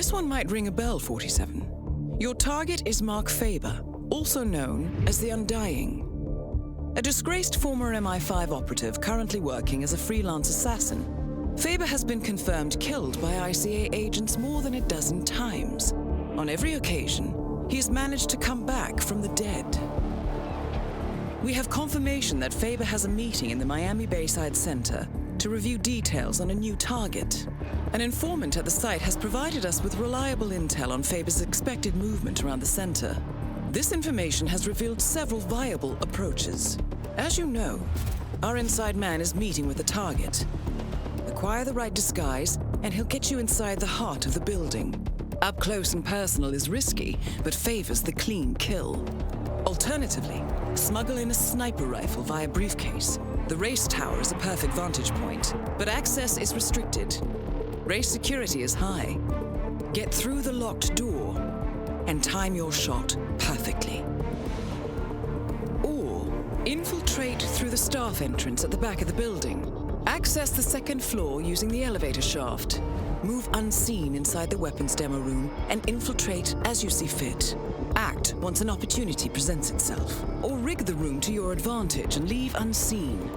This one might ring a bell, 47. Your target is Mark Faba, also known as the Undying. A disgraced former MI5 operative currently working as a freelance assassin. Faba has been confirmed killed by ICA agents more than a dozen times. On every occasion, he has managed to come back from the dead. We have confirmation that Faba has a meeting in the Miami Bayside Center to review details on a new target. An informant at the site has provided us with reliable intel on Faba's expected movement around the center. This information has revealed several viable approaches. As you know, our inside man is meeting with the target. Acquire the right disguise, and he'll get you inside the heart of the building. Up close and personal is risky, but favors the clean kill. Alternatively, smuggle in a sniper rifle via briefcase. The race tower is a perfect vantage point, but access is restricted. Race security is high. Get through the locked door and time your shot perfectly. Or infiltrate through the staff entrance at the back of the building. Access the second floor using the elevator shaft. Move unseen inside the weapons demo room and infiltrate as you see fit. Act once an opportunity presents itself. Or rig the room to your advantage and leave unseen.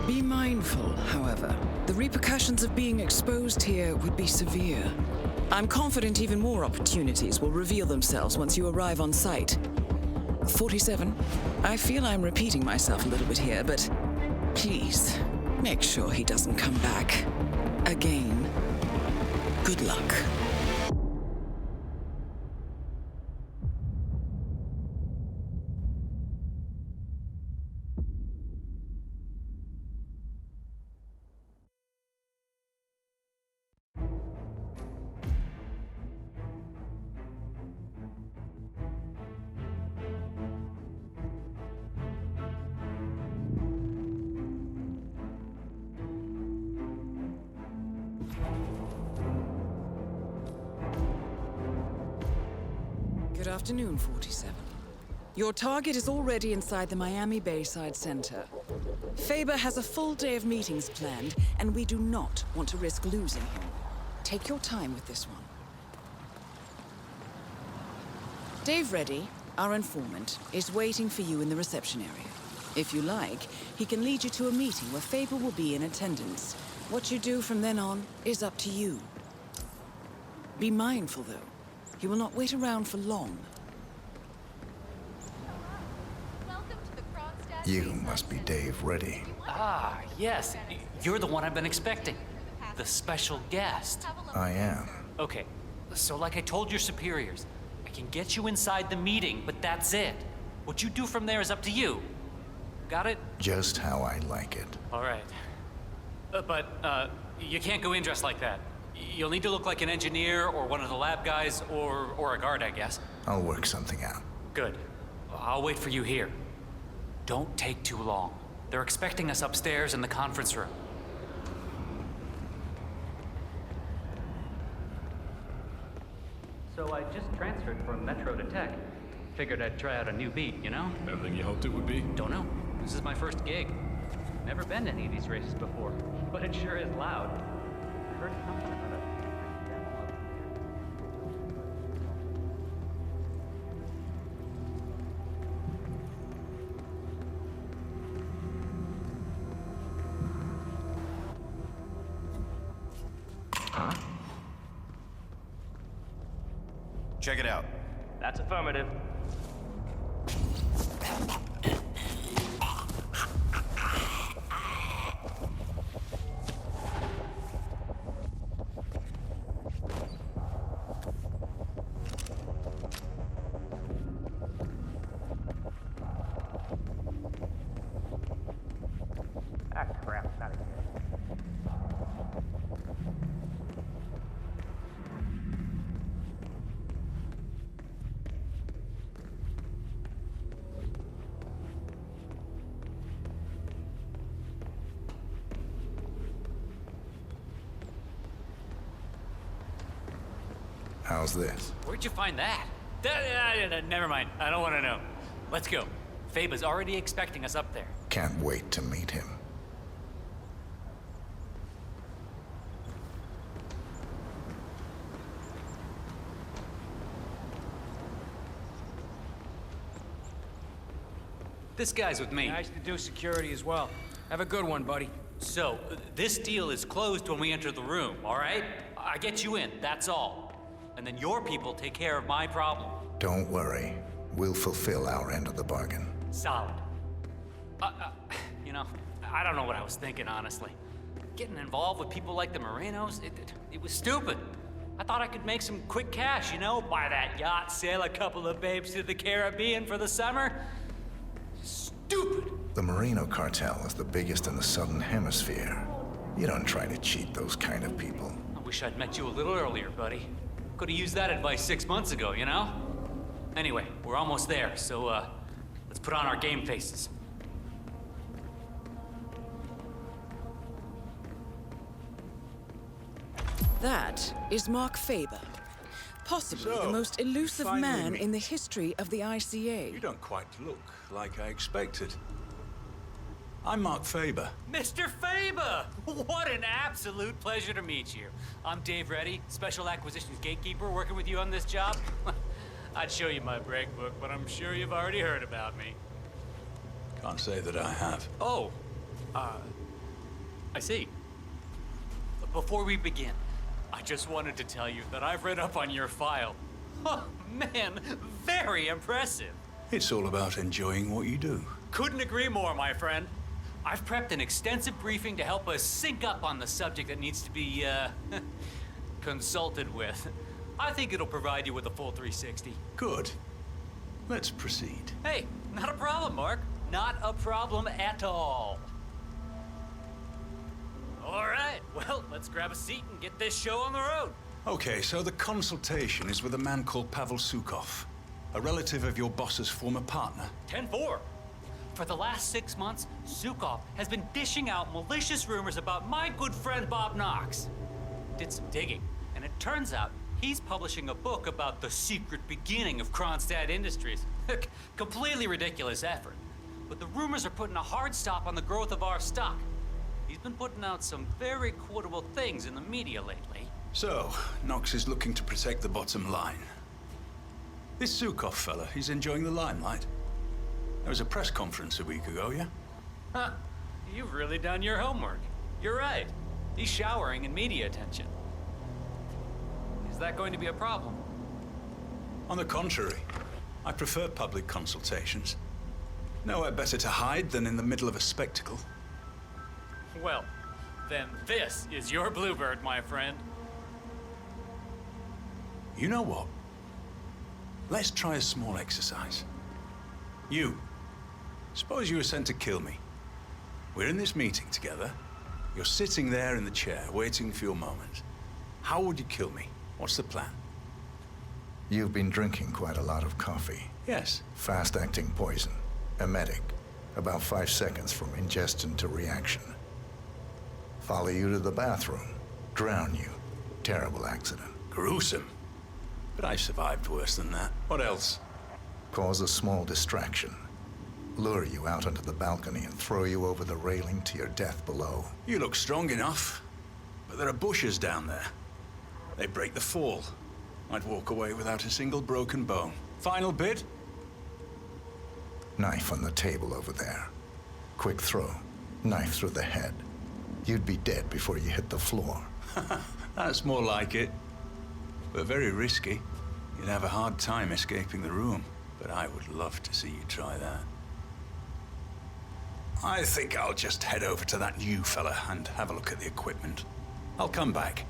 Be mindful, however. The repercussions of being exposed here would be severe. I'm confident even more opportunities will reveal themselves once you arrive on site. 47, I feel I'm repeating myself a little bit here, but please, make sure he doesn't come back. Again. Good luck. Good afternoon, 47. Your target is already inside the Miami Bayside Center. Faba has a full day of meetings planned, and we do not want to risk losing him. Take your time with this one. Dave Reddy, our informant, is waiting for you in the reception area. If you like, he can lead you to a meeting where Faba will be in attendance. What you do from then on is up to you. Be mindful, though. He will not wait around for long. You must be Dave Reddy. Ah, yes. You're the one I've been expecting. The special guest. I am. Okay, so like I told your superiors, I can get you inside the meeting, but that's it. What you do from there is up to you. Got it? Just how I like it. All right. But you can't go in dressed like that. You'll need to look like an engineer or one of the lab guys or a guard, I guess. I'll work something out. Good. I'll wait for you here. Don't take too long. They're expecting us upstairs in the conference room. So I just transferred from Metro to Tech. Figured I'd try out a new beat, you know? Everything you hoped it would be? Don't know. This is my first gig. Never been to any of these races before, but it sure is loud. I heard something about it. Check it out. That's affirmative. Ah, crap, not again. How's this? Where'd you find that? Never mind. I don't want to know. Let's go. Faba's already expecting us up there. Can't wait to meet him. This guy's with me. Nice to do security as well. Have a good one, buddy. So, this deal is closed when we enter the room, all right? I get you in, that's all. And then your people take care of my problem. Don't worry. We'll fulfill our end of the bargain. Solid. You know, I don't know what I was thinking, honestly. Getting involved with people like the Morenos, it was stupid. I thought I could make some quick cash, you know? Buy that yacht, sail a couple of babes to the Caribbean for the summer. Stupid! The Moreno cartel is the biggest in the Southern Hemisphere. You don't try to cheat those kind of people. I wish I'd met you a little earlier, buddy. Could've used that advice 6 months ago, you know? Anyway, we're almost there, so, let's put on our game faces. That is Mark Faba, possibly So, the most elusive finally man me. in the history of the ICA. You don't quite look like I expected. I'm Mark Faba. Mr. Faba! What an absolute pleasure to meet you. I'm Dave Reddy, Special Acquisitions Gatekeeper, working with you on this job. I'd show you my break book, but I'm sure you've already heard about me. Can't say that I have. Oh, I see. Before we begin, I just wanted to tell you that I've read up on your file. Oh, man, very impressive. It's all about enjoying what you do. Couldn't agree more, my friend. I've prepped an extensive briefing to help us sync up on the subject that needs to be, consulted with. I think it'll provide you with a full 360. Good. Let's proceed. Hey, not a problem, Mark. Not a problem at all. All right, well, let's grab a seat and get this show on the road. Okay, so the consultation is with a man called Pavel Sukov, a relative of your boss's former partner. 10-4. For the last 6 months, Zukov has been dishing out malicious rumors about my good friend Bob Knox. Did some digging, and it turns out he's publishing a book about the secret beginning of Kronstadt Industries. Completely ridiculous effort. But the rumors are putting a hard stop on the growth of our stock. He's been putting out some very quotable things in the media lately. So, Knox is looking to protect the bottom line. This Sukov fella, he's enjoying the limelight. There was a press conference a week ago, yeah? Huh, you've really done your homework. You're right. He's showering in media attention. Is that going to be a problem? On the contrary, I prefer public consultations. Nowhere better to hide than in the middle of a spectacle. Well, then this is your bluebird, my friend. You know what? Let's try a small exercise. You. Suppose you were sent to kill me. We're in this meeting together. You're sitting there in the chair, waiting for your moment. How would you kill me? What's the plan? You've been drinking quite a lot of coffee. Yes. Fast-acting poison. Emetic. About 5 seconds from ingestion to reaction. Follow you to the bathroom. Drown you. Terrible accident. Gruesome. But I survived worse than that. What else? Cause a small distraction. Lure you out onto the balcony and throw you over the railing to your death below. You look strong enough. But there are bushes down there. They break the fall. I'd walk away without a single broken bone. Final bid? Knife on the table over there. Quick throw. Knife through the head. You'd be dead before you hit the floor. That's more like it. But very risky. You'd have a hard time escaping the room. But I would love to see you try that. I think I'll just head over to that new fella and have a look at the equipment. I'll come back.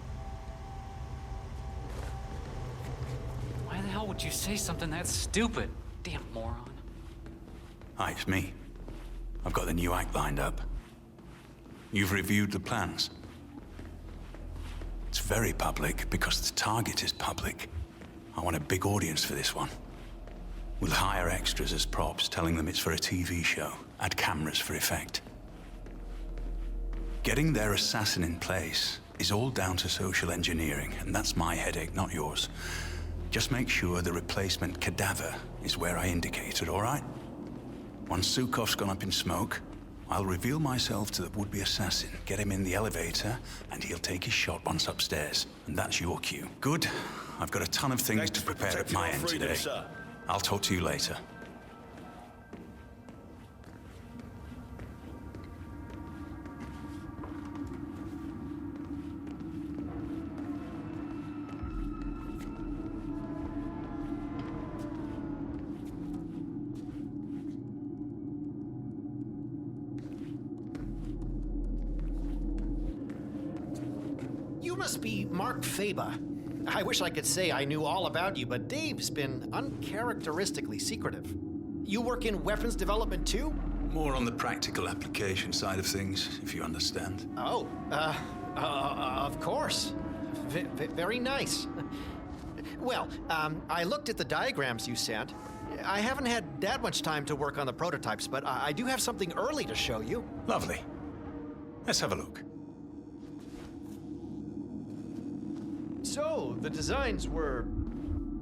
Why the hell would you say something that stupid? Damn moron. Hi, it's me. I've got the new act lined up. You've reviewed the plans. It's very public because the target is public. I want a big audience for this one. We'll hire extras as props, telling them it's for a TV show. Add cameras for effect. Getting their assassin in place is all down to social engineering, and that's my headache, not yours. Just make sure the replacement cadaver is where I indicated, all right? Once Sukov's gone up in smoke, I'll reveal myself to the would-be assassin, get him in the elevator, and he'll take his shot once upstairs. And that's your cue. Good. I've got a ton of things to prepare at my end today. I'll talk to you later. must be Mark Faba. I wish I could say I knew all about you, but Dave's been uncharacteristically secretive. You work in weapons development too? More on the practical application side of things, if you understand. Oh, of course. Very nice. Well, I looked at the diagrams you sent. I haven't had that much time to work on the prototypes, but I do have something early to show you. Lovely. Let's have a look. So, the designs were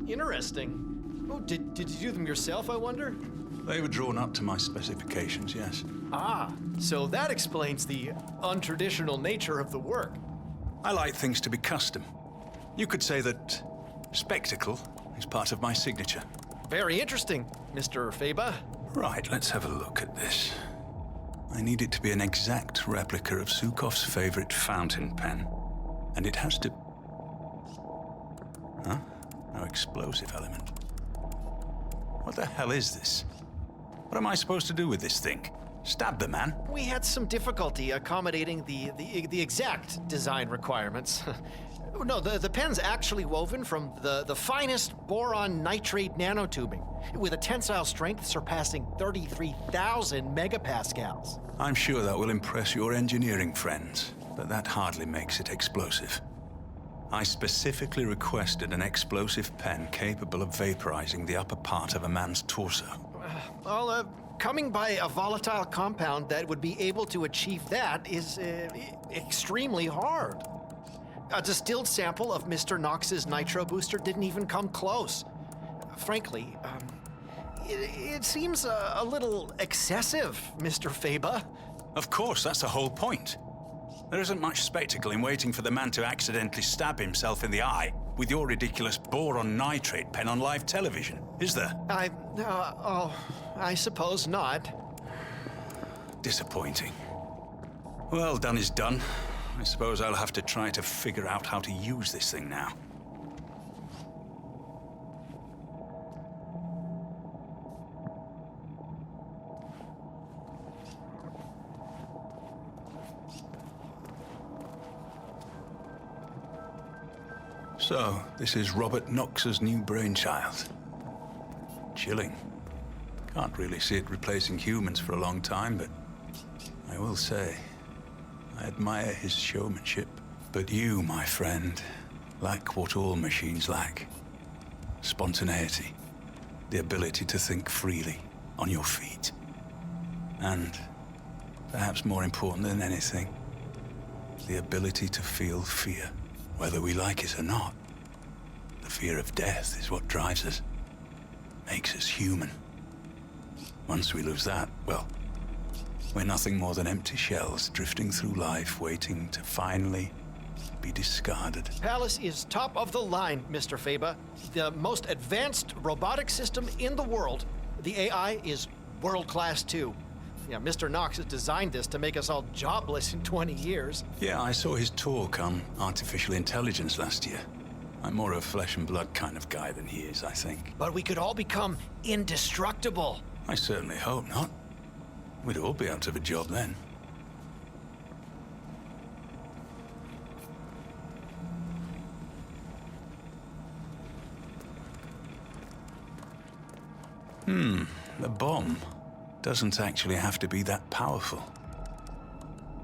interesting. Oh, did you do them yourself, I wonder? They were drawn up to my specifications, yes. Ah, so that explains the untraditional nature of the work. I like things to be custom. You could say that spectacle is part of my signature. Very interesting, Mr. Faba. Right, let's have a look at this. I need it to be an exact replica of Sukov's favorite fountain pen. And it has to... Huh? No explosive element. What the hell is this? What am I supposed to do with this thing? Stab the man? We had some difficulty accommodating the exact design requirements. No, the pen's actually woven from the finest boron nitrate nanotubing, with a tensile strength surpassing 33,000 megapascals. I'm sure that will impress your engineering friends, but that hardly makes it explosive. I specifically requested an explosive pen capable of vaporizing the upper part of a man's torso. Well, coming by a volatile compound that would be able to achieve that is extremely hard. A distilled sample of Mr. Knox's nitro booster didn't even come close. Frankly, it seems a little excessive, Mr. Faba. Of course, that's the whole point. There isn't much spectacle in waiting for the man to accidentally stab himself in the eye with your ridiculous boron nitrate pen on live television, is there? I suppose not. Disappointing. Well, done is done. I suppose I'll have to try to figure out how to use this thing now. So, this is Robert Knox's new brainchild. Chilling. Can't really see it replacing humans for a long time, but I will say, I admire his showmanship. But you, my friend, lack what all machines lack. Spontaneity. The ability to think freely, on your feet. And, perhaps more important than anything, the ability to feel fear, whether we like it or not. The fear of death is what drives us, makes us human. Once we lose that, well, we're nothing more than empty shells drifting through life, waiting to finally be discarded. Palace is top of the line, Mr. Faba. The most advanced robotic system in the world. The AI is world-class too. Yeah, Mr. Knox has designed this to make us all jobless in 20 years. Yeah, I saw his talk on artificial intelligence last year. I'm more of a flesh and blood kind of guy than he is, I think. But we could all become indestructible. I certainly hope not. We'd all be out of a job then. The bomb doesn't actually have to be that powerful.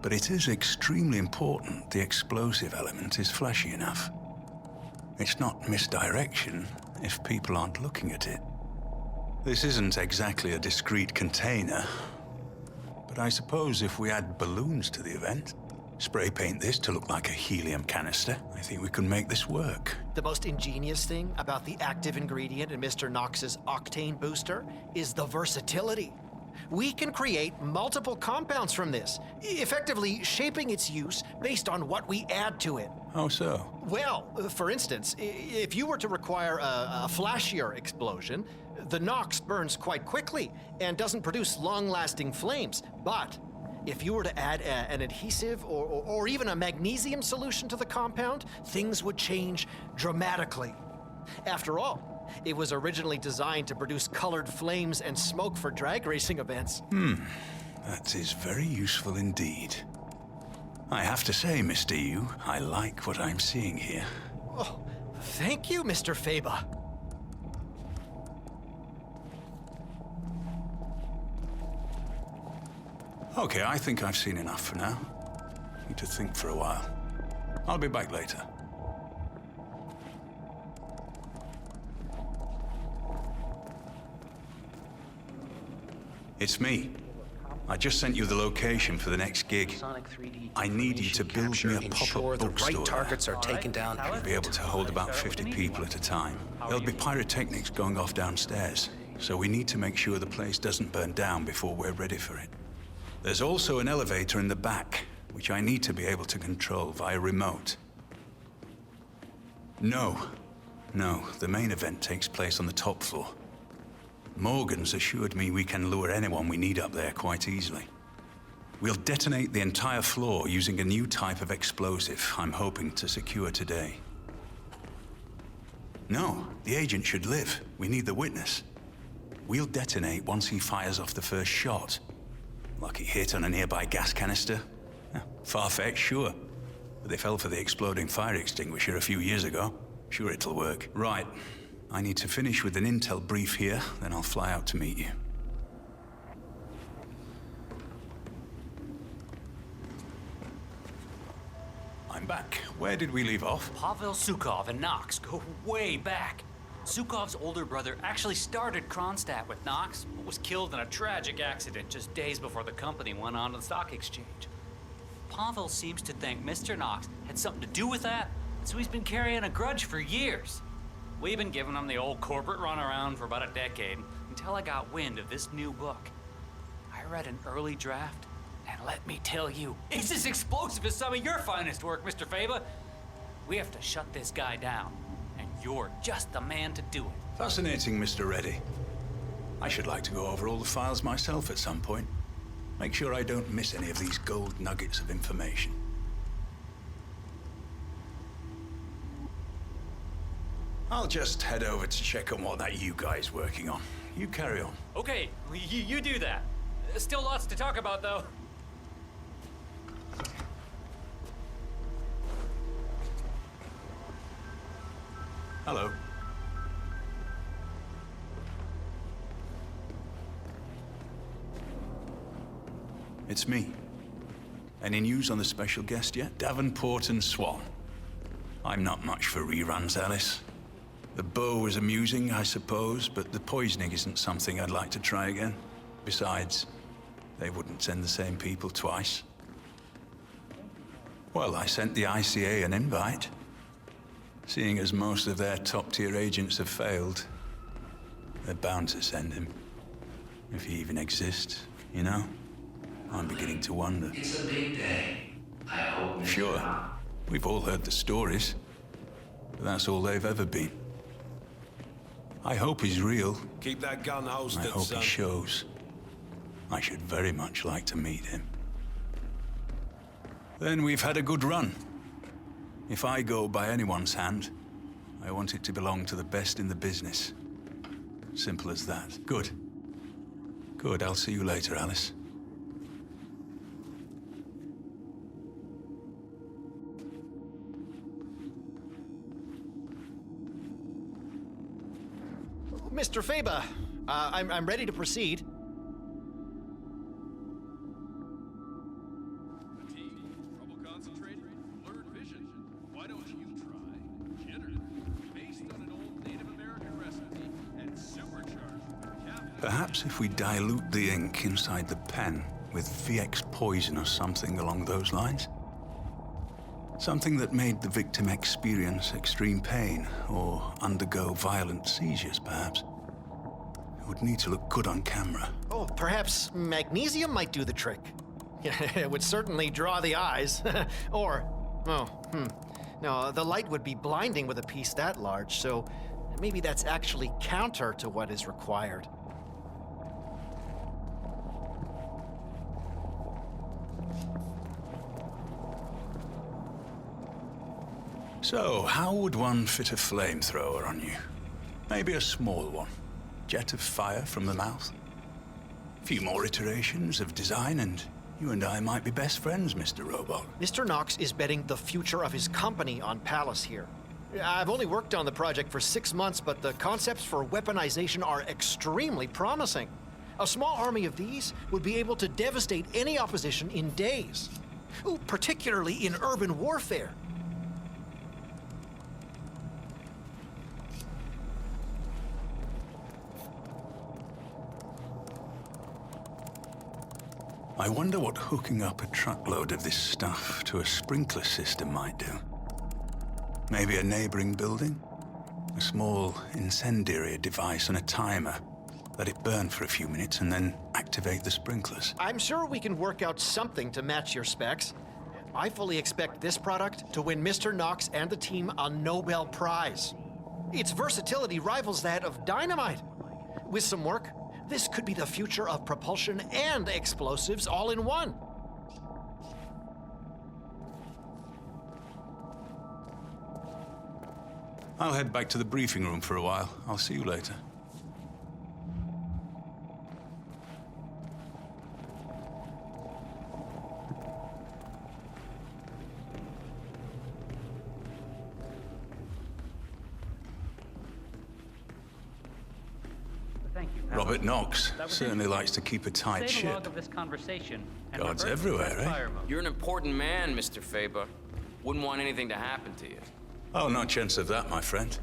But it is extremely important the explosive element is flashy enough. It's not misdirection if people aren't looking at it. This isn't exactly a discrete container, but I suppose if we add balloons to the event, spray paint this to look like a helium canister, I think we can make this work. The most ingenious thing about the active ingredient in Mr. Knox's octane booster is the versatility. We can create multiple compounds from this, effectively shaping its use based on what we add to it. How so? Well, for instance, if you were to require a flashier explosion, the Knox burns quite quickly and doesn't produce long-lasting flames. But if you were to add an adhesive or even a magnesium solution to the compound, things would change dramatically. After all, it was originally designed to produce colored flames and smoke for drag racing events. That is very useful indeed. I have to say, Mr. Yu, I like what I'm seeing here. Oh, thank you, Mr. Faba. Okay, I think I've seen enough for now. Need to think for a while. I'll be back later. It's me. I just sent you the location for the next gig. I need you to build me a pop-up the bookstore. right targets are taken down. We'll be able to hold about 50 people at a time. There'll be pyrotechnics going off downstairs, so we need to make sure the place doesn't burn down before we're ready for it. There's also an elevator in the back, which I need to be able to control via remote. No, the main event takes place on the top floor. Morgan's assured me we can lure anyone we need up there quite easily. We'll detonate the entire floor using a new type of explosive I'm hoping to secure today. No, the agent should live. We need the witness. We'll detonate once he fires off the first shot. Lucky hit on a nearby gas canister? Far-fetched, sure. But they fell for the exploding fire extinguisher a few years ago. Sure it'll work. Right. I need to finish with an intel brief here, then I'll fly out to meet you. I'm back. Where did we leave off? Pavel Zukov and Knox go way back. Zukov's older brother actually started Kronstadt with Knox, but was killed in a tragic accident just days before the company went on to the stock exchange. Pavel seems to think Mr. Knox had something to do with that, so he's been carrying a grudge for years. We've been giving him the old corporate runaround for about a decade, until I got wind of this new book. I read an early draft, and let me tell you, it's as explosive as some of your finest work, Mr. Faba. We have to shut this guy down, and you're just the man to do it. Fascinating, Mr. Reddy. I should like to go over all the files myself at some point. Make sure I don't miss any of these gold nuggets of information. I'll just head over to check on what that you guy's working on. You carry on. Okay, you do that. Still lots to talk about, though. Hello. It's me. Any news on the special guest yet? Davenport and Swan. I'm not much for reruns, Alice. The bow was amusing, I suppose, but the poisoning isn't something I'd like to try again. Besides, they wouldn't send the same people twice. Well, I sent the ICA an invite. Seeing as most of their top-tier agents have failed, they're bound to send him. If he even exists, you know? I'm beginning to wonder. It's a big day. I hope. Sure. We've all heard the stories. But that's all they've ever been. I hope he's real. Keep that gun holstered, I hope son. he shows. I should very much like to meet him. Then we've had a good run. If I go by anyone's hand, I want it to belong to the best in the business. Simple as that. Good. Good, I'll see you later, Alice. Mr. Faba, I'm ready to proceed. Trouble concentrating? Blurred vision? Why don't you try jitter? Based on an old Native American recipe and supercharged. Perhaps if we dilute the ink inside the pen with VX poison or something along those lines? Something that made the victim experience extreme pain or undergo violent seizures, perhaps. It would need to look good on camera. Oh, perhaps magnesium might do the trick. It would certainly draw the eyes. No, the light would be blinding with a piece that large, so maybe that's actually counter to what is required. So, how would one fit a flamethrower on you? Maybe a small one. Jet of fire from the mouth. A few more iterations of design and You and I might be best friends, Mr. Robot. Mr. Knox is betting the future of his company on Palace here. I've only worked on the project for 6 months, but the concepts for weaponization are extremely promising. A small army of these would be able to devastate any opposition in days. Ooh, particularly in urban warfare. I wonder what hooking up a truckload of this stuff to a sprinkler system might do. Maybe a neighboring building? A small incendiary device and a timer. Let it burn for a few minutes and then activate the sprinklers. I'm sure we can work out something to match your specs. I fully expect this product to win Mr. Knox and the team a Nobel Prize. Its versatility rivals that of dynamite. With some work, this could be the future of propulsion and explosives all in one. I'll head back to the briefing room for a while. I'll see you later. Thank you. Robert Knox That was certainly likes to keep a tight Save a log ship. of this conversation. And Guards revert to everywhere, eh? fire mode. You're an important man, Mr. Faba. Wouldn't want anything to happen to you. Oh, no chance of that, my friend.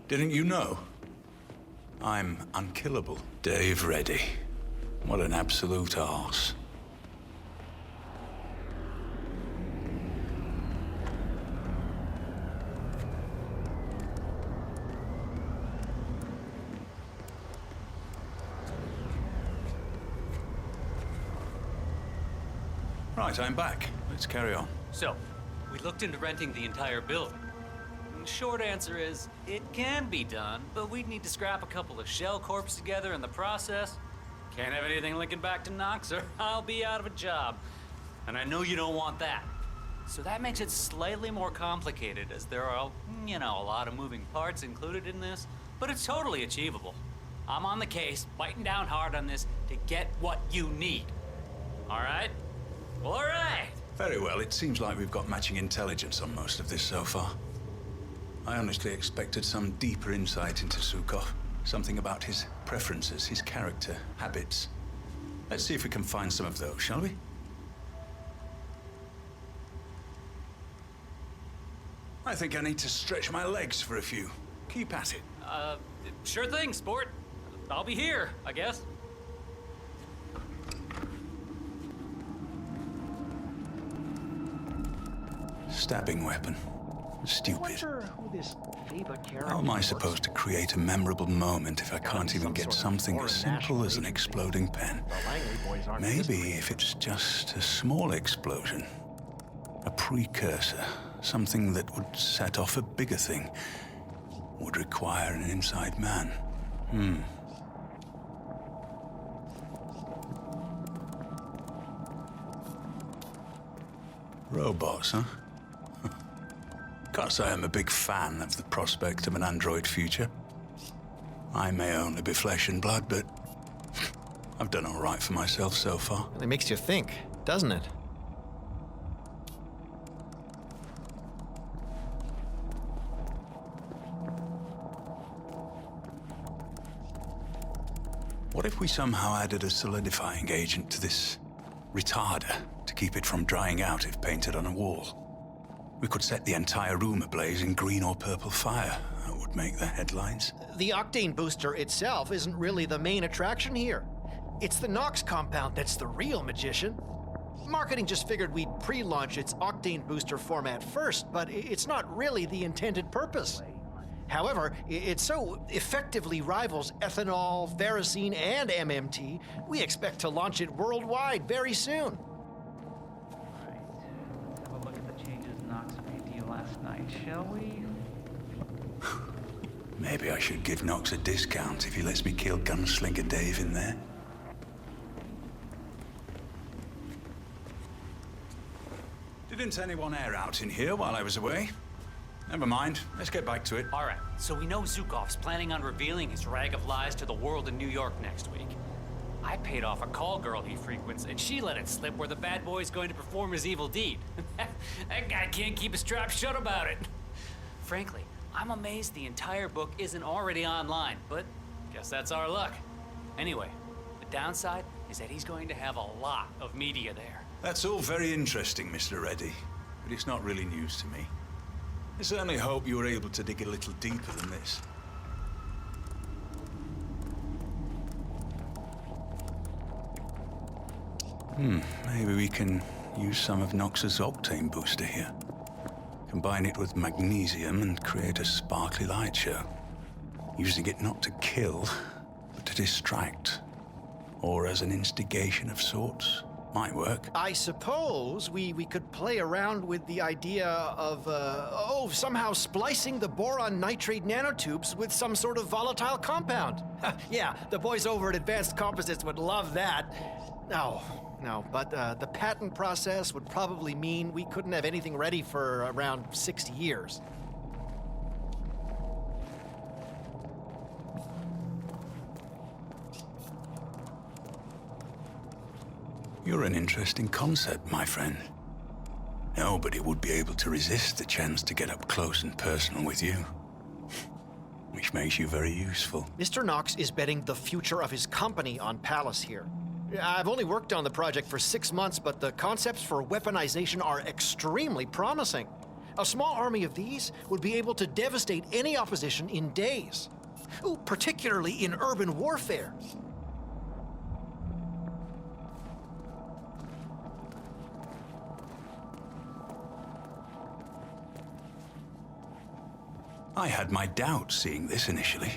Didn't you know? I'm unkillable. Dave Reddy. What an absolute arse. Right, I'm back. Let's carry on. So, we looked into renting the entire building. And the short answer is, it can be done, but we'd need to scrap a couple of shell corps together in the process. Can't have anything linking back to Knox, or I'll be out of a job. And I know you don't want that. So that makes it slightly more complicated, as there are, you know, a lot of moving parts included in this, but it's totally achievable. I'm on the case, biting down hard on this to get what you need. All right? All right! Very well. It seems like we've got matching intelligence on most of this so far. I honestly expected some deeper insight into Zukov. Something about his preferences, his character, habits. Let's see if we can find some of those, shall we? I think I need to stretch my legs for a few. Keep at it. Sure thing, sport. I'll be here, I guess. Stabbing weapon. Stupid. Who this Faba character How am I was. supposed to create a memorable moment if I can't even get something as simple as an exploding pen? The Langley boys aren't Maybe if it's just a small explosion, a precursor, something that would set off a bigger thing, would require an inside man. Robots, huh? Can't say I'm a big fan of the prospect of an android future. I may only be flesh and blood, but I've done all right for myself so far. It makes you think, doesn't it? What if we somehow added a solidifying agent to this retarder to keep it from drying out if painted on a wall? We could set the entire room ablaze in green or purple fire. That would make the headlines. The octane booster itself isn't really the main attraction here. It's the Knox compound that's the real magician. Marketing just figured we'd pre-launch its octane booster format first, but it's not really the intended purpose. However, it so effectively rivals ethanol, ferrocene, and MMT, we expect to launch it worldwide very soon. Right. Let's have a look at the changes Knox made to you last night, shall we? Maybe I should give Knox a discount if he lets me kill Gunslinger Dave in there. Didn't anyone air out in here while I was away? Never mind. Let's get back to it. All right, so we know Zukov's planning on revealing his rag of lies to the world in New York next week. I paid off a call girl he frequents, and she let it slip where the bad boy's going to perform his evil deed. That guy can't keep his trap shut about it. Frankly, I'm amazed the entire book isn't already online, but guess that's our luck. Anyway, the downside is that he's going to have a lot of media there. That's all very interesting, Mr. Reddy, but it's not really news to me. I certainly hope you were able to dig a little deeper than this. Maybe we can use some of Nox's octane booster here. Combine it with magnesium and create a sparkly light show. Using it not to kill, but to distract. Or as an instigation of sorts. Might work. I suppose we could play around with the idea of, somehow splicing the boron nitrate nanotubes with some sort of volatile compound. Yeah, the boys over at Advanced Composites would love that. No, but the patent process would probably mean we couldn't have anything ready for around 60 years. You're an interesting concept, my friend. Nobody would be able to resist the chance to get up close and personal with you. Which makes you very useful. Mr. Knox is betting the future of his company on Palace here. I've only worked on the project for 6 months, but the concepts for weaponization are extremely promising. A small army of these would be able to devastate any opposition in days. Ooh, particularly in urban warfare. I had my doubts seeing this initially.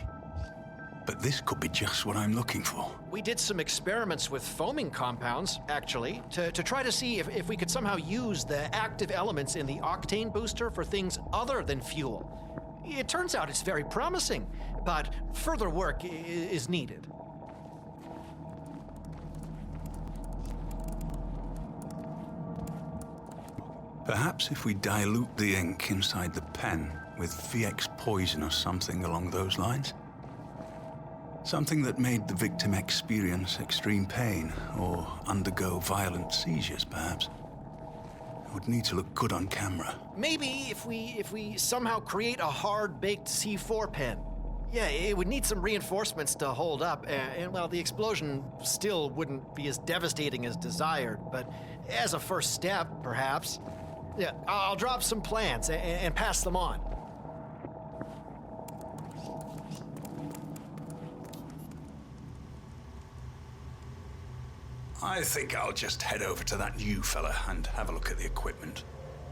But this could be just what I'm looking for. We did some experiments with foaming compounds, actually, to try to see if we could somehow use the active elements in the octane booster for things other than fuel. It turns out it's very promising, but further work is needed. Perhaps if we dilute the ink inside the pen with VX poison or something along those lines? Something that made the victim experience extreme pain or undergo violent seizures, perhaps. It would need to look good on camera. Maybe if we somehow create a hard-baked C4 pen. Yeah, it would need some reinforcements to hold up, and well, the explosion still wouldn't be as devastating as desired, but as a first step, perhaps. Yeah, I'll drop some plans and pass them on. I think I'll just head over to that new fella and have a look at the equipment.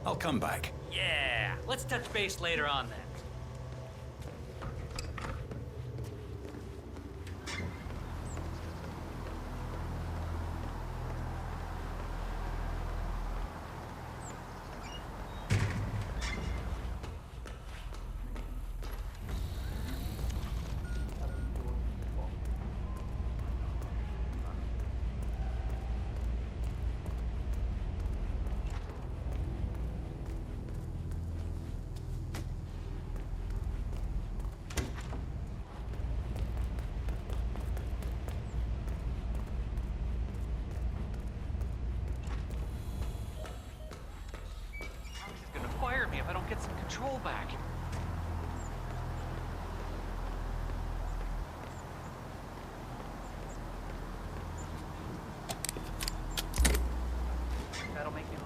I'll come back. Yeah, let's touch base later on then. Fire me if I don't get some control back. That'll make you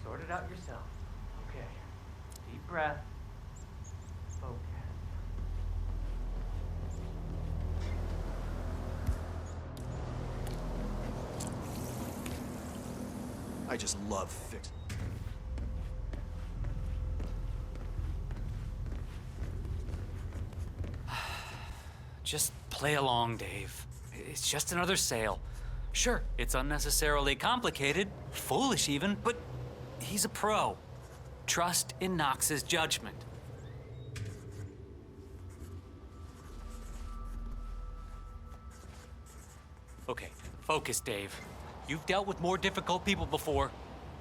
sort it out yourself. Okay. Deep breath. Focus. I just love fixing. Just play along, Dave. It's just another sale. Sure, it's unnecessarily complicated, foolish even, but he's a pro. Trust in Knox's judgment. Okay, focus, Dave. You've dealt with more difficult people before.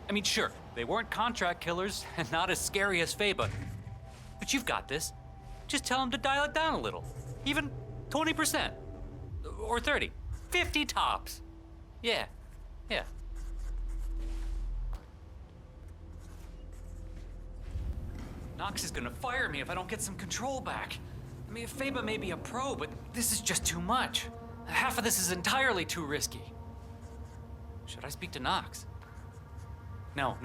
I mean, sure, they weren't contract killers and not as scary as Faba. But you've got this. Just tell him to dial it down a little. Even 20%. Or 30. 50 tops. Yeah. Yeah. Knox is gonna fire me if I don't get some control back. I mean, Faba may be a pro, but this is just too much. Half of this is entirely too risky. Should I speak to Knox? No.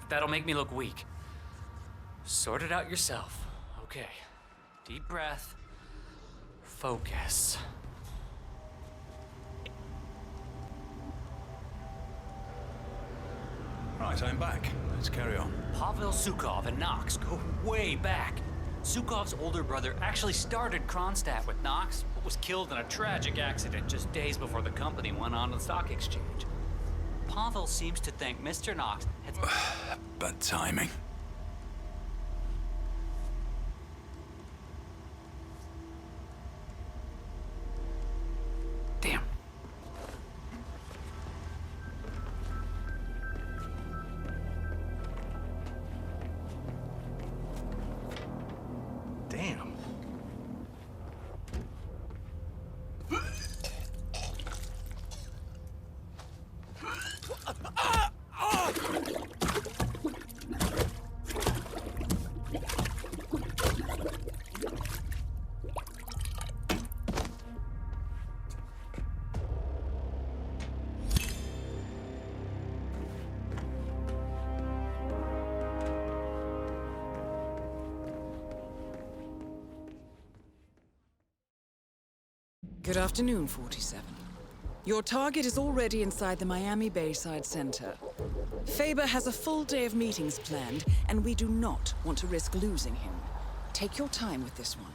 That'll make me look weak. Sort it out yourself. Okay. Deep breath. Focus. Right, I'm back. Let's carry on. Pavel Zukov and Knox go way back. Zukov's older brother actually started Kronstadt with Knox, but was killed in a tragic accident just days before the company went on the stock exchange. Pavel seems to think Mr. Knox had... Bad timing. Damn. Damn. Good afternoon, 47. Your target is already inside the Miami Bayside Center. Faba has a full day of meetings planned, and we do not want to risk losing him. Take your time with this one.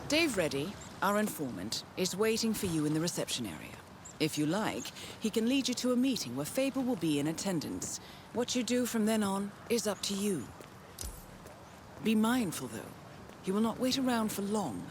Dave Reddy, our informant, is waiting for you in the reception area. If you like, he can lead you to a meeting where Faba will be in attendance. What you do from then on is up to you. Be mindful, though. He will not wait around for long.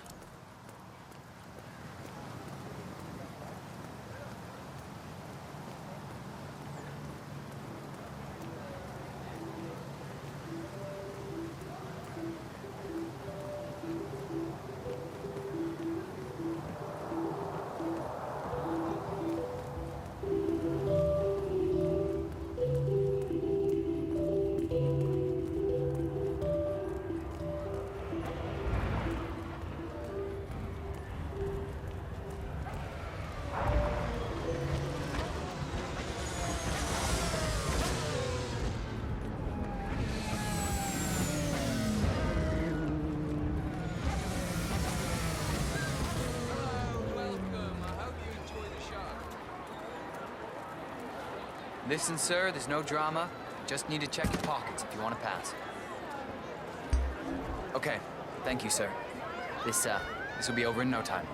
Listen, sir, there's no drama. Just need to check your pockets if you want to pass. Okay, thank you, sir. This will be over in no time.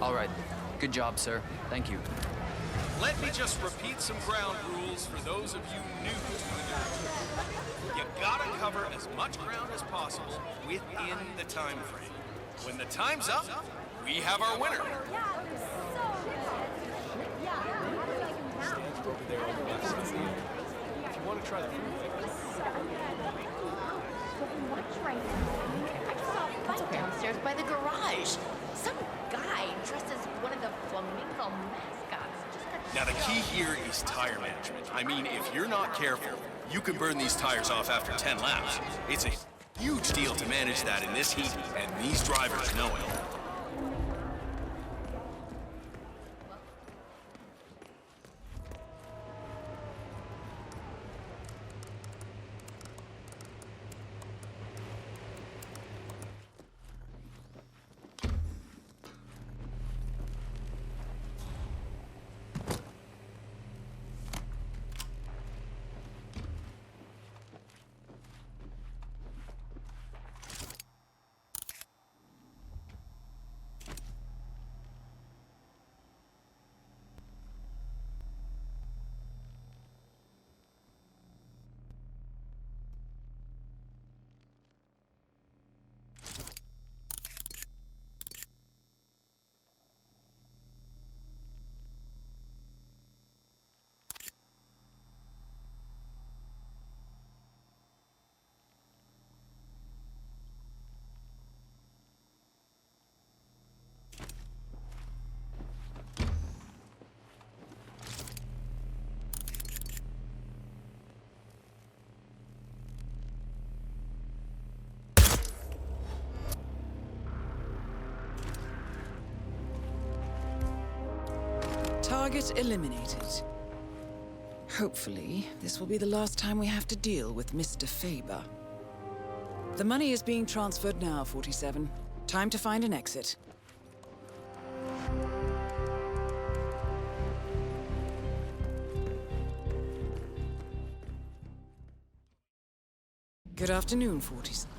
All right, good job, sir. Thank you. Let me just repeat some ground rules for those of you new to the dirt. You gotta cover as much ground as possible within the time frame. When the time's up, we have our winner. If you want to try the food. I just saw a fight downstairs by the garage. Some guy dressed as one of the flamingo mascots just got Now the key here is tire management. I mean, if you're not careful, you can burn these tires off after 10 laps. It's a huge deal to manage that in this heat, and these drivers know it. Target eliminated. Hopefully, this will be the last time we have to deal with Mr. Faba. The money is being transferred now, 47. Time to find an exit. Good afternoon, 47.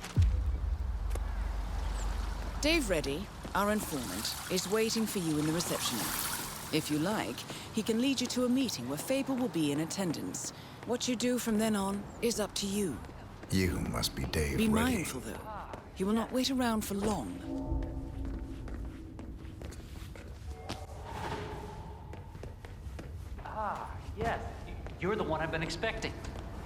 Dave Reddy, our informant, is waiting for you in the reception area. If you like, he can lead you to a meeting where Faba will be in attendance. What you do from then on is up to you. You must be Dave Be Reddy. mindful, though. He will not wait around for long. Ah, yes. You're the one I've been expecting.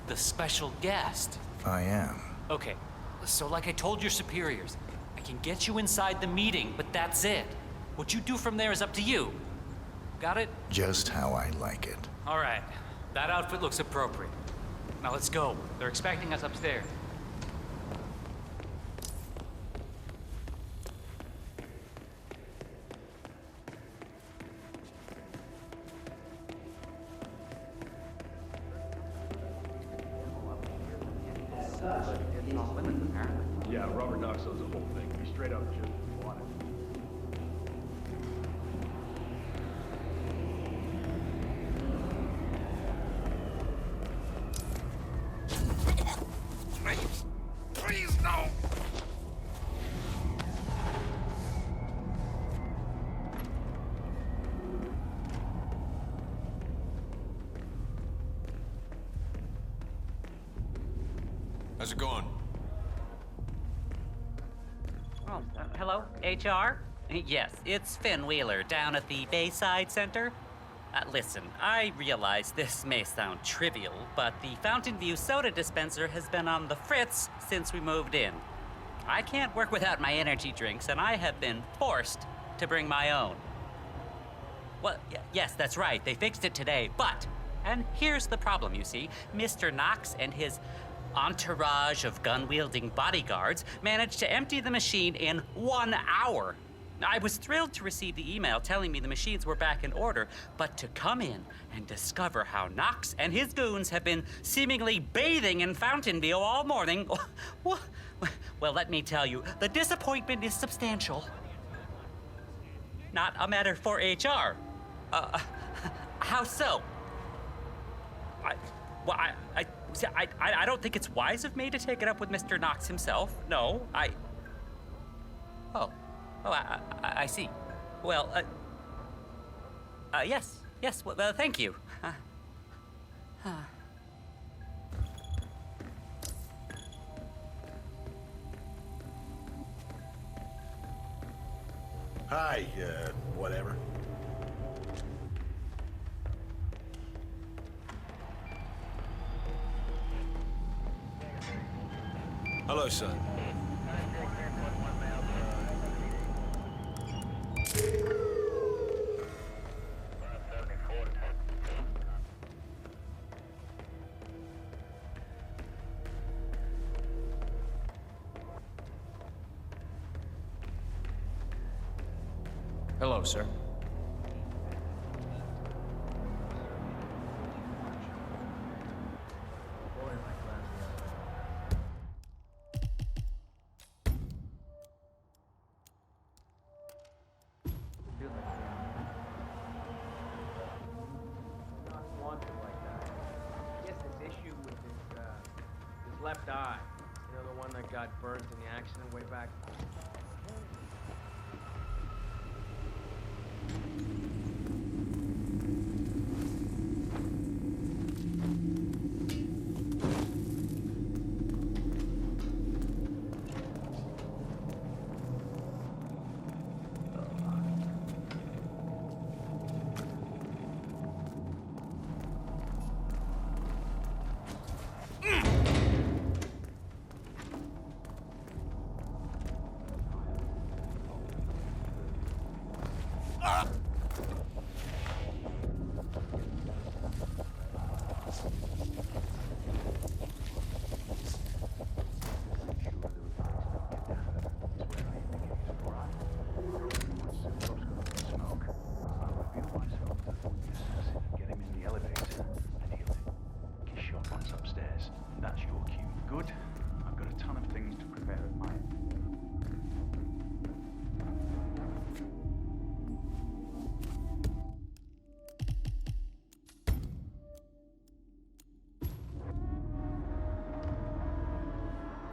The special guest. I am. Okay, so like I told your superiors, I can get you inside the meeting, but that's it. What you do from there is up to you. Got it? Just how I like it. All right. That outfit looks appropriate. Now let's go. They're expecting us upstairs. Yeah, Robert Knox owns the whole thing. Be straight up, Jim. If you want it. Please, no! How's it going? Oh, hello, HR? Yes, it's Finn Wheeler down at the Bayside Center. Listen, I realize this may sound trivial, but the Fountain View soda dispenser has been on the fritz since we moved in. I can't work without my energy drinks, and I have been forced to bring my own. Well, yes, that's right, they fixed it today, but, and here's the problem, you see, Mr. Knox and his entourage of gun-wielding bodyguards managed to empty the machine in 1 hour. I was thrilled to receive the email telling me the machines were back in order, but to come in and discover how Knox and his goons have been seemingly bathing in Fountain View all morning, well, let me tell you, the disappointment is substantial. Not a matter for HR. How so? I don't think it's wise of me to take it up with Mr. Knox himself. No, I see. Well, yes, well, thank you. Hi, whatever. Hello, son. Hello, sir. Left eye. You know, the one that got burnt in the accident way back.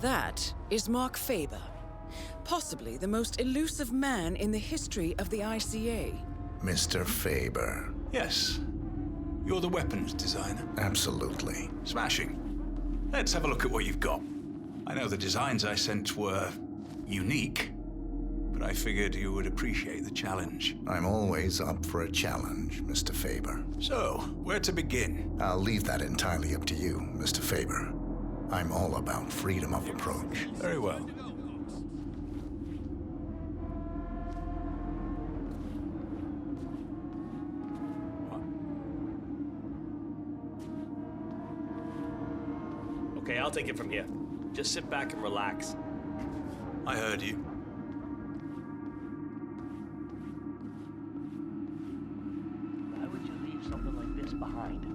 That is Mark Faba, possibly the most elusive man in the history of the ICA. Mr. Faber. Yes. You're the weapons designer? Absolutely. Smashing. Let's have a look at what you've got. I know the designs I sent were unique, but I figured you would appreciate the challenge. I'm always up for a challenge, Mr. Faber. So, where to begin? I'll leave that entirely up to you, Mr. Faber. I'm all about freedom of approach. Very well. Okay, I'll take it from here. Just sit back and relax. I heard you. Why would you leave something like this behind?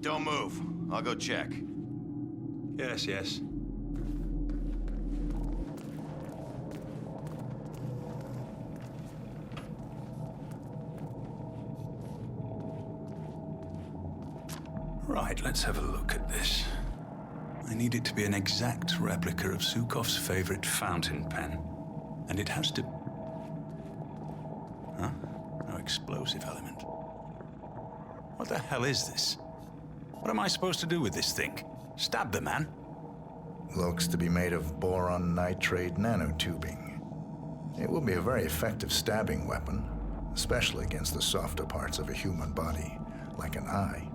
Don't move. I'll go check. Yes, yes. Right, let's have a look at this. I need it to be an exact replica of Sukov's favorite fountain pen. And it has to... Huh? No explosive element. What the hell is this? What am I supposed to do with this thing? Stab the man? Looks to be made of boron nitrate nanotubing. It will be a very effective stabbing weapon, especially against the softer parts of a human body, like an eye.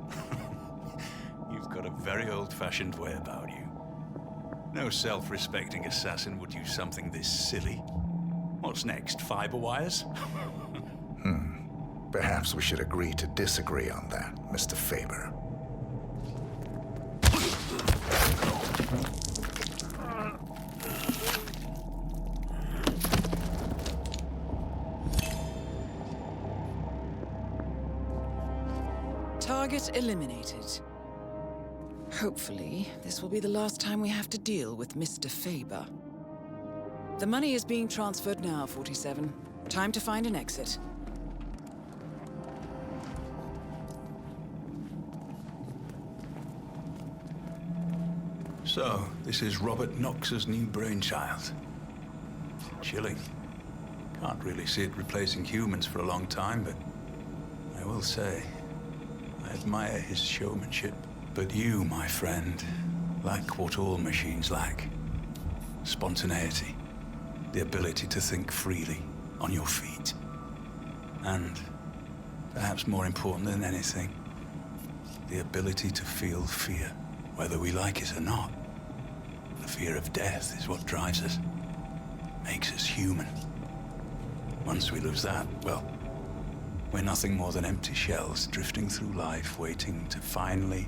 You've got a very old-fashioned way about you. No self-respecting assassin would use something this silly. What's next, fiber wires? Perhaps we should agree to disagree on that, Mr. Faber. Target eliminated. Hopefully, this will be the last time we have to deal with Mr. Faber. The money is being transferred now, 47. Time to find an exit. So, this is Robert Knox's new brainchild. Chilling. Can't really see it replacing humans for a long time, but I will say, I admire his showmanship. But you, my friend, lack what all machines lack. Spontaneity. The ability to think freely, on your feet. And, perhaps more important than anything, the ability to feel fear, whether we like it or not. The fear of death is what drives us, makes us human. Once we lose that, well, we're nothing more than empty shells drifting through life, waiting to finally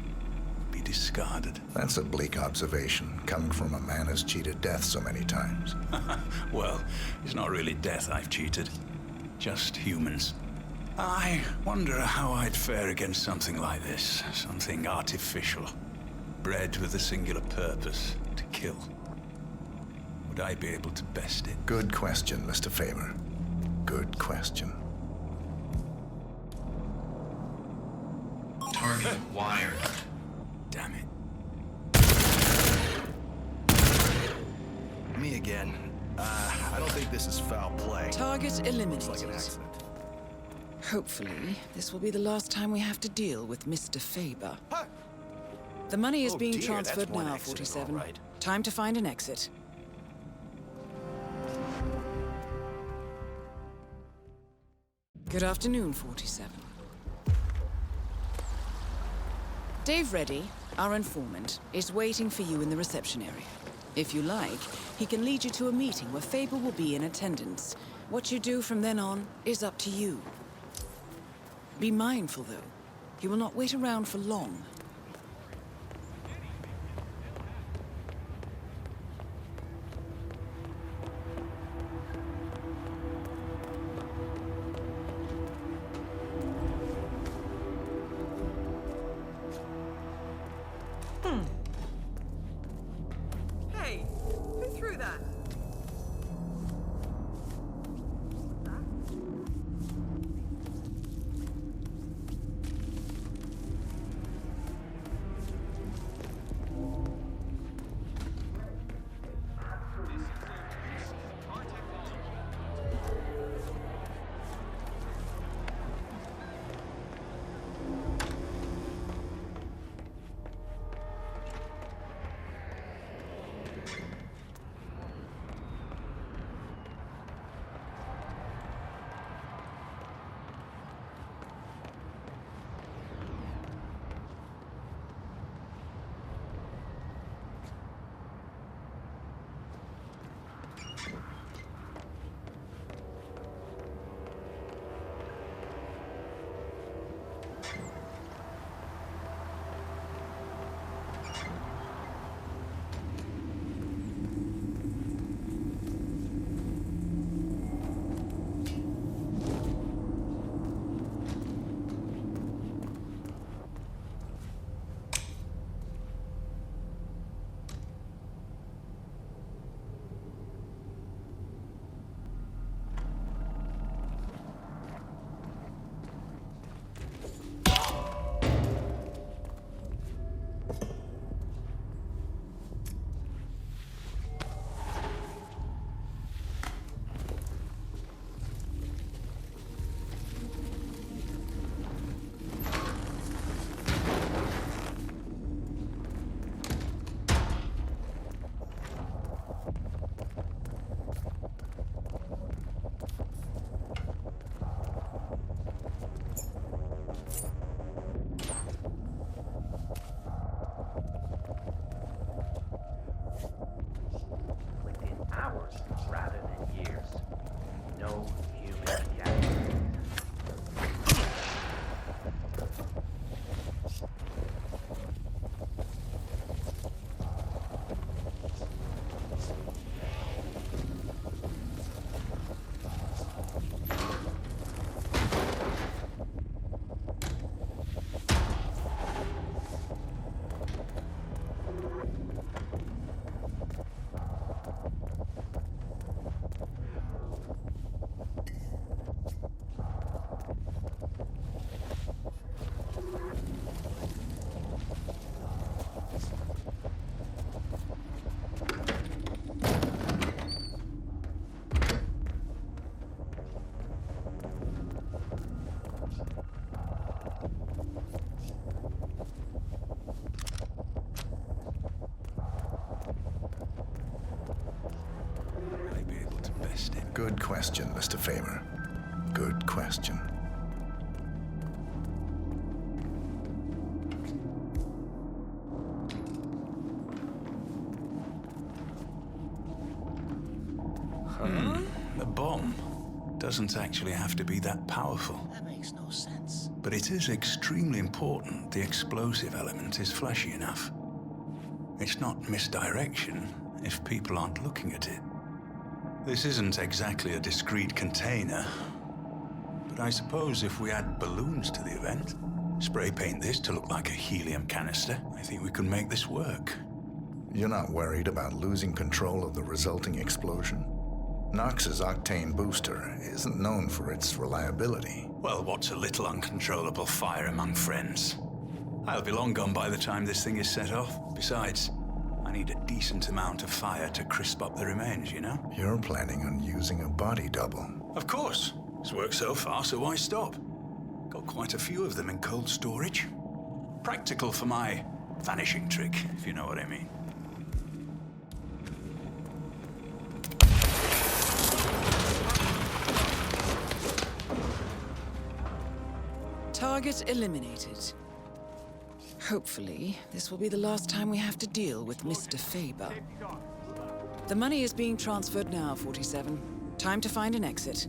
be discarded. That's a bleak observation, coming from a man who's cheated death so many times. Well, it's not really death I've cheated, just humans. I wonder how I'd fare against something like this, something artificial, bred with a singular purpose, to kill. Would I be able to best it? Good question, Mr. Faber. Good question. Target wired. Damn it. Me again. I don't think this is foul play. Target eliminated. Looks like an accident. Hopefully, this will be the last time we have to deal with Mr. Faber. The money is being transferred now, 47. Right. Time to find an exit. Good afternoon, 47. Dave Reddy, our informant, is waiting for you in the reception area. If you like, he can lead you to a meeting where Faber will be in attendance. What you do from then on is up to you. Be mindful, though. He will not wait around for long. Hey, who threw that? rather than years. No human casualties. Good question, Mr. Faba. Good question. The bomb doesn't actually have to be that powerful. That makes no sense. But it is extremely important the explosive element is flashy enough. It's not misdirection if people aren't looking at it. This isn't exactly a discrete container, but I suppose if we add balloons to the event, spray paint this to look like a helium canister, I think we could make this work. You're not worried about losing control of the resulting explosion? Nox's octane booster isn't known for its reliability. Well, what's a little uncontrollable fire among friends? I'll be long gone by the time this thing is set off. Besides, I need a decent amount of fire to crisp up the remains, you know? You're planning on using a body double. Of course. It's worked so far, so why stop? Got quite a few of them in cold storage. Practical for my vanishing trick, if you know what I mean. Target eliminated. Hopefully, this will be the last time we have to deal with Mr. Faba. The money is being transferred now, 47. Time to find an exit.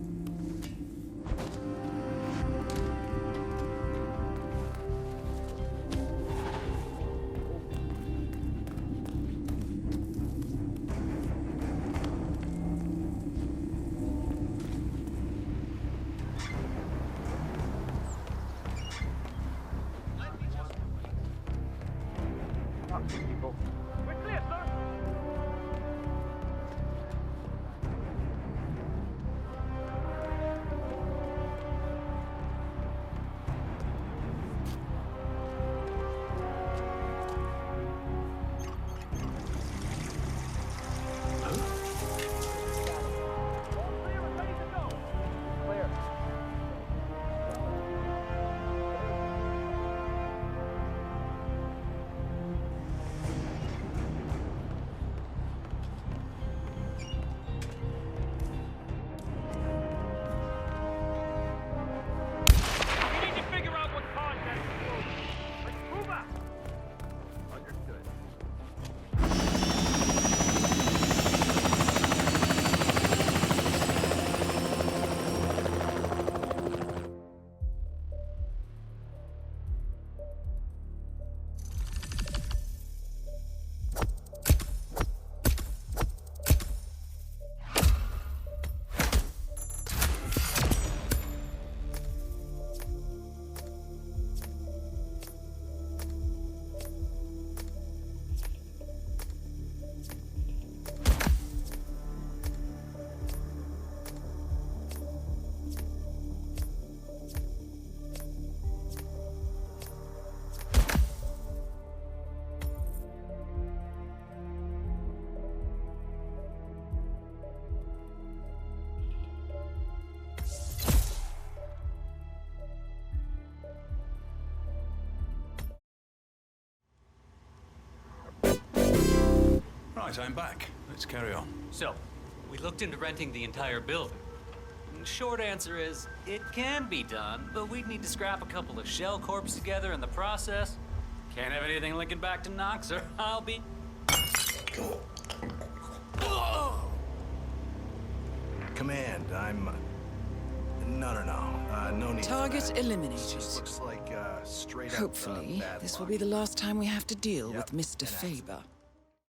Right, I'm back. Let's carry on. So, we looked into renting the entire building. Short answer is, it can be done, but we'd need to scrap a couple of shell corps together in the process. Can't have anything linking back to Knox, or I'll be... Command, I'm... No need Target for that. eliminated. This just looks like straight up, Hopefully, bad this luck. will be the last time we have to deal with Mr. Faber.